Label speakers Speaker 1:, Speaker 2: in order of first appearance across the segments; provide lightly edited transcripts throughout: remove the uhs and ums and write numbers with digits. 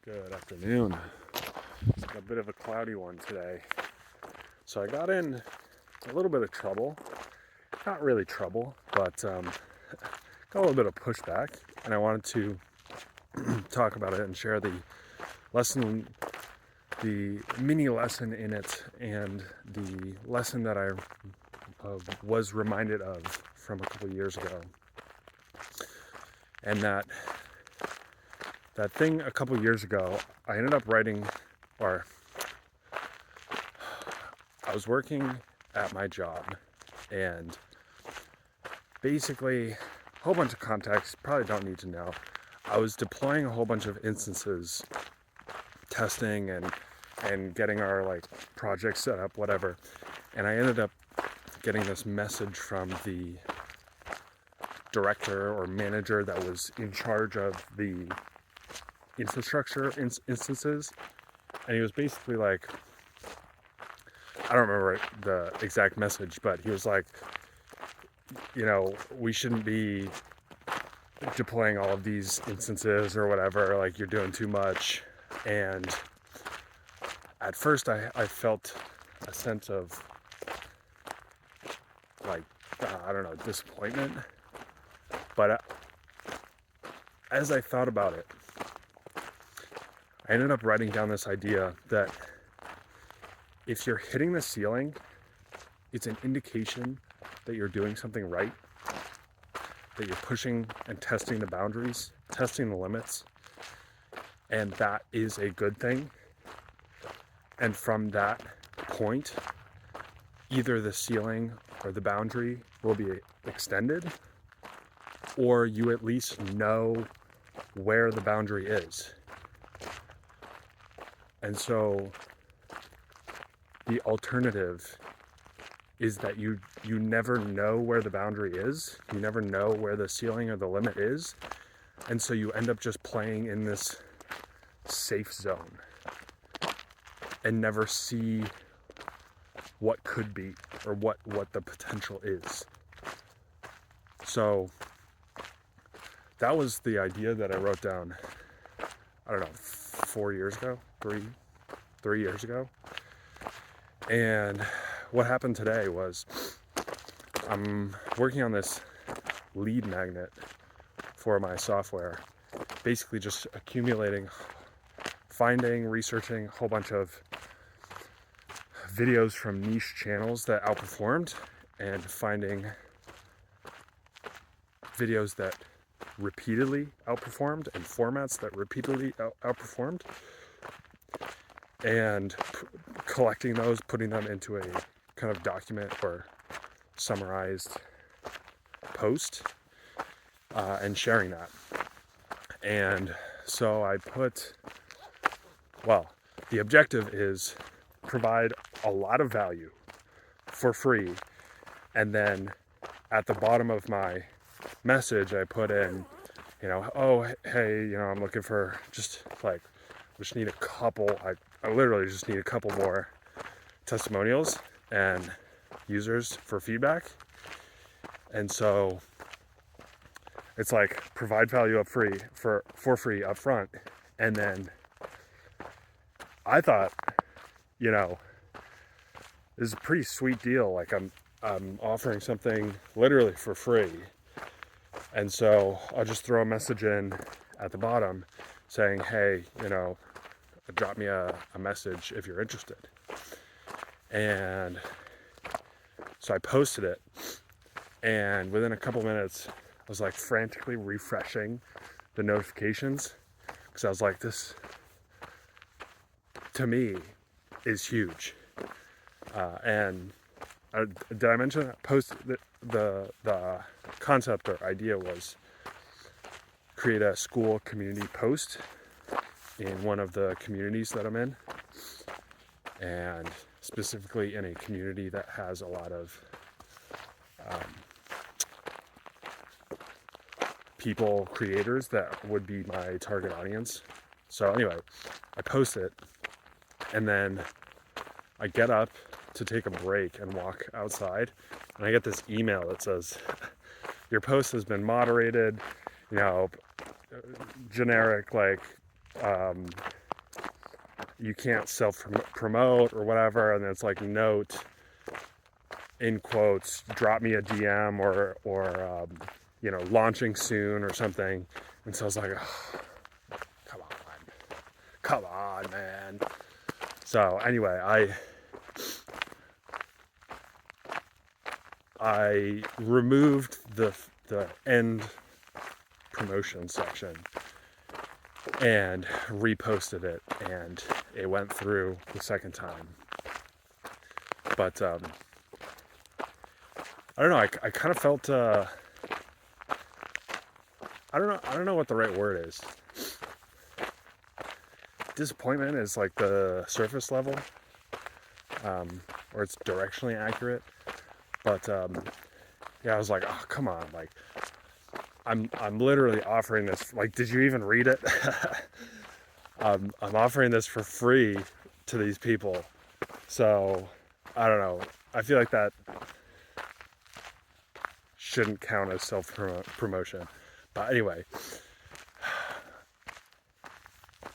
Speaker 1: Good afternoon. It's a bit of a cloudy one today. So I got in a little bit of trouble. Not really trouble, but got a little bit of pushback. And I wanted to talk about it and share the lesson, the mini lesson in it, and the lesson that I was reminded of from a couple years ago. And that thing a couple years ago, I ended up writing, or I was working at my job, and basically, a whole bunch of context, probably don't need to know. I was deploying a whole bunch of instances, testing and getting our project set up, whatever. And I ended up getting this message from the director or manager that was in charge of the infrastructure instances, and he was basically like, I don't remember the exact message, but he was like, we shouldn't be deploying all of these instances or whatever, like you're doing too much. And at first I felt a sense of I don't know, disappointment, but as I thought about it, I ended up writing down this idea that if you're hitting the ceiling, it's an indication that you're doing something right, that you're pushing and testing the boundaries, testing the limits, and that is a good thing. And from that point, either the ceiling or the boundary will be extended, or you at least know where the boundary is. And so the alternative is that you never know where the boundary is. You never know where the ceiling or the limit is. And so you end up just playing in this safe zone and never see what could be or what the potential is. So that was the idea that I wrote down, I don't know, 4 years ago, three years ago. And what happened today was I'm working on this lead magnet for my software, basically just accumulating, finding, researching a whole bunch of videos from niche channels that outperformed, and finding videos that repeatedly outperformed and formats that repeatedly outperformed, and collecting those, putting them into a kind of document or summarized post, and sharing that. And so I the objective is provide a lot of value for free, and then at the bottom of my message I put in, oh hey, I'm looking for just need a couple, I literally just need a couple more testimonials and users for feedback. And so it's like provide value for free up front. And then I thought, this is a pretty sweet deal. Like I'm offering something literally for free. And so I'll just throw a message in at the bottom saying, hey, drop me a message if you're interested. And so I posted it, and within a couple minutes I was frantically refreshing the notifications, because I was like, this to me is huge. And did I mention that the concept or idea was create a school community post in one of the communities that I'm in, and specifically in a community that has a lot of people, creators that would be my target audience. So anyway, I post it, and then I get up to take a break and walk outside, and I get this email that says, your post has been moderated, generic you can't self-promote or whatever, and it's like, note, in quotes, drop me a DM or launching soon or something. And so I was like, oh, come on, man. So anyway, I removed the end promotion section and reposted it, and it went through the second time. But I don't know, I kind of felt I don't know what the right word is. Disappointment is like the surface level, or it's directionally accurate. But yeah, I was like, oh, come on, like I'm literally offering this. Like, did you even read it? I'm offering this for free to these people. So I don't know. I feel like that shouldn't count as self-promotion. But anyway,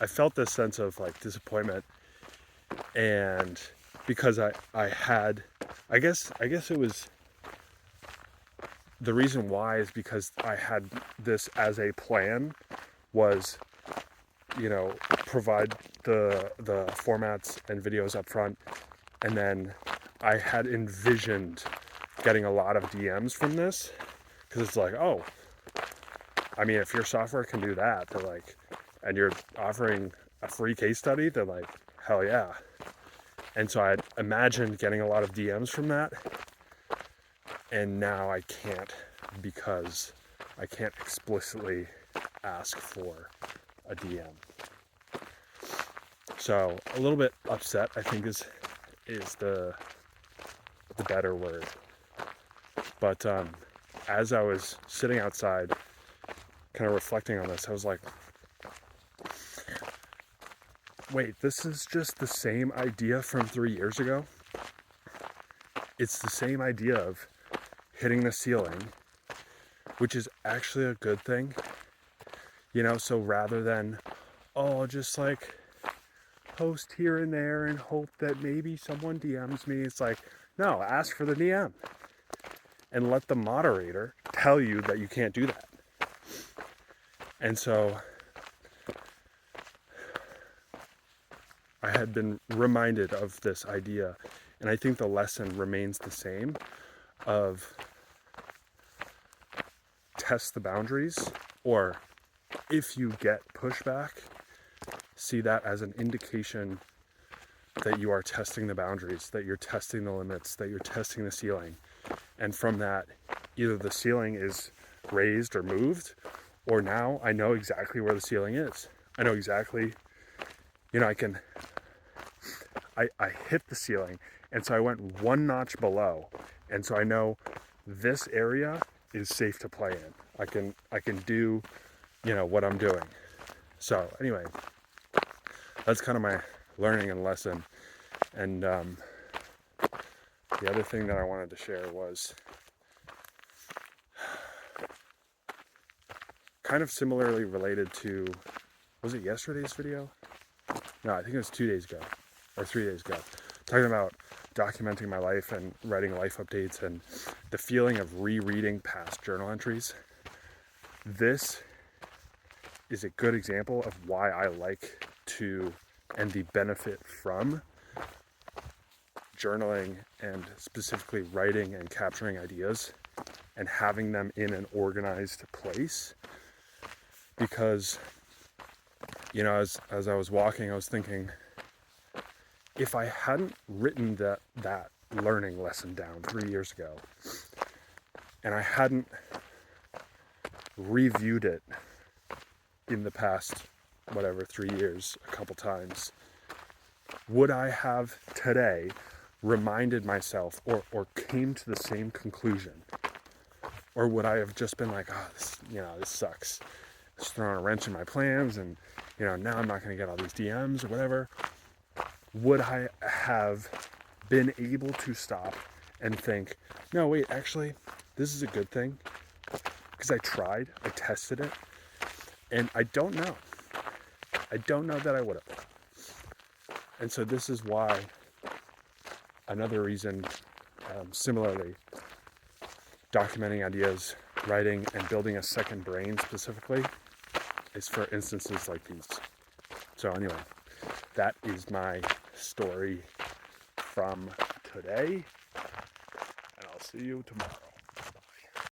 Speaker 1: I felt this sense of like disappointment, and because I guess it was, the reason why is because I had this as a plan, was, provide the formats and videos up front, and then I had envisioned getting a lot of DMs from this, because it's like, oh, I mean, if your software can do that, they're like, and you're offering a free case study, they're like, hell yeah. And so I imagined getting a lot of DMs from that, and now I can't, because I can't explicitly ask for a DM. So a little bit upset, I think, is the better word. But as I was sitting outside, kind of reflecting on this, I was like, wait, this is just the same idea from 3 years ago? It's the same idea of hitting the ceiling, which is actually a good thing. So rather than, oh, I'll just like post here and there and hope that maybe someone DMs me, it's like, no, ask for the DM and let the moderator tell you that you can't do that. And so I had been reminded of this idea, and I think the lesson remains the same, of test the boundaries, or if you get pushback, see that as an indication that you are testing the boundaries, that you're testing the limits, that you're testing the ceiling. And from that, either the ceiling is raised or moved, or now I know exactly where the ceiling is. I know exactly, I hit the ceiling, and so I went one notch below, and so I know this area is safe to play in. I can do, what I'm doing. So anyway, that's kind of my learning and lesson. And the other thing that I wanted to share was kind of similarly related to, was it yesterday's video? No, I think it was 2 days ago or 3 days ago, talking about documenting my life and writing life updates and the feeling of rereading past journal entries. This is a good example of why I like to, and the benefit from, journaling and specifically writing and capturing ideas and having them in an organized place. Because, as I was walking, I was thinking, if I hadn't written that learning lesson down 3 years ago, and I hadn't reviewed it in the past, 3 years, a couple times, would I have today reminded myself or came to the same conclusion? Or would I have just been like, oh, this sucks. It's throwing a wrench in my plans, and, now I'm not going to get all these DMs or whatever. Would I have been able to stop and think, no, wait, actually, this is a good thing? Because I tried, I tested it, and I don't know. I don't know that I would have. And so this is why, another reason, similarly, documenting ideas, writing, and building a second brain specifically is for instances like these. So anyway, that is my story from today, and I'll see you tomorrow.